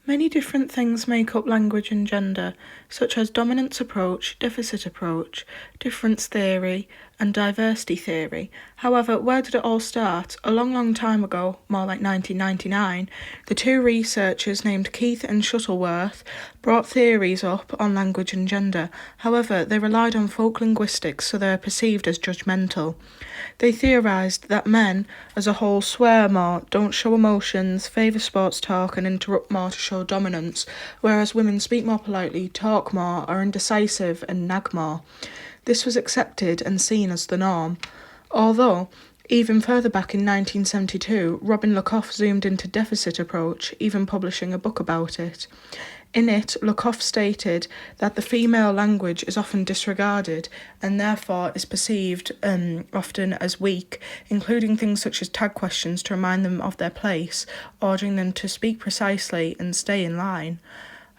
Many different things make up language and gender, such as dominance approach, deficit approach, difference theory, and diversity theory. However, where did it all start? A long time ago, more like 1999, the two researchers named Keith and Shuttleworth brought theories up on language and gender. However, they relied on folk linguistics, so they are perceived as judgmental. They theorised that men, as a whole, swear more, don't show emotions, favour sports talk, and interrupt more to show dominance, whereas women speak more politely, talk more, are indecisive, and nag more. This was accepted and seen as the norm. Although, even further back in 1972, Robin Lakoff zoomed into deficit approach, even publishing a book about it. In it, Lakoff stated that the female language is often disregarded and therefore is perceived often as weak, including things such as tag questions to remind them of their place, ordering them to speak precisely and stay in line.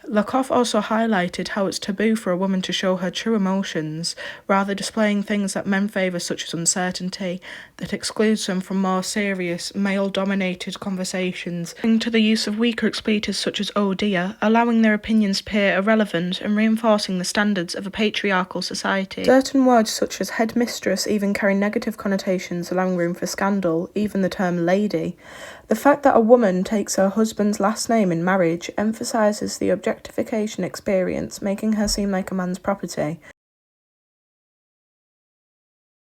Lakoff also highlighted how it's taboo for a woman to show her true emotions, rather displaying things that men favour such as uncertainty, that excludes them from more serious, male-dominated conversations, into the use of weaker expletives such as oh dear, allowing their opinions to appear irrelevant and reinforcing the standards of a patriarchal society. Certain words such as headmistress even carry negative connotations, allowing room for scandal, even the term lady. The fact that a woman takes her husband's last name in marriage emphasises the objectification experience, making her seem like a man's property.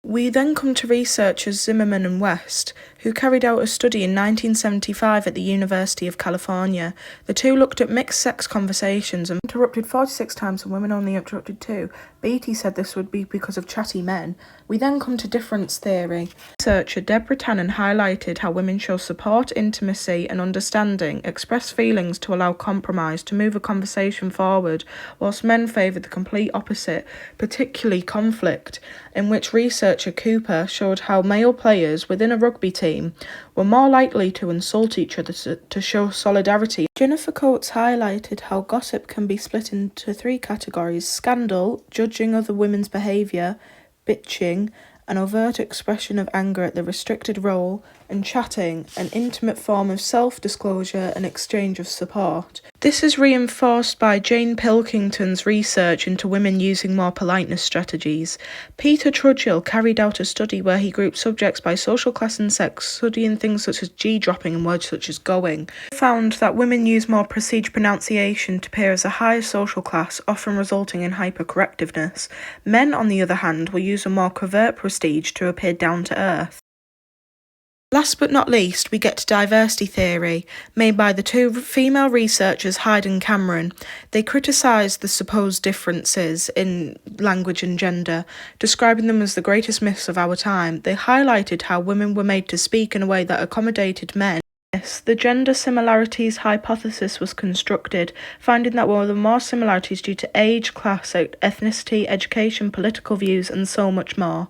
We then come to researchers Zimmerman and West, who carried out a study in 1975 at the University of California. The two looked at mixed-sex conversations and interrupted 46 times and women only interrupted 2. Beatty said this would be because of chatty men. We then come to difference theory. Researcher Deborah Tannen highlighted how women show support, intimacy and understanding, express feelings to allow compromise, to move a conversation forward, whilst men favoured the complete opposite, particularly conflict, in which researcher Cooper showed how male players within a rugby team were more likely to insult each other to show solidarity. Jennifer Coates highlighted how gossip can be split into 3 categories: scandal, judging other women's behaviour, bitching, an overt expression of anger at the restricted role, and chatting, an intimate form of self-disclosure and exchange of support. This is reinforced by Jane Pilkington's research into women using more politeness strategies. Peter Trudgill carried out a study where he grouped subjects by social class and sex, studying things such as G-dropping and words such as going. He found that women use more prestige pronunciation to appear as a higher social class, often resulting in hypercorrectiveness. Men, on the other hand, will use a more covert prestige to appear down to earth. Last but not least, we get to diversity theory, made by the two female researchers Hyde and Cameron. They criticised the supposed differences in language and gender, describing them as the greatest myths of our time. They highlighted how women were made to speak in a way that accommodated men. The gender similarities hypothesis was constructed, finding that there were more similarities due to age, class, ethnicity, education, political views, and so much more.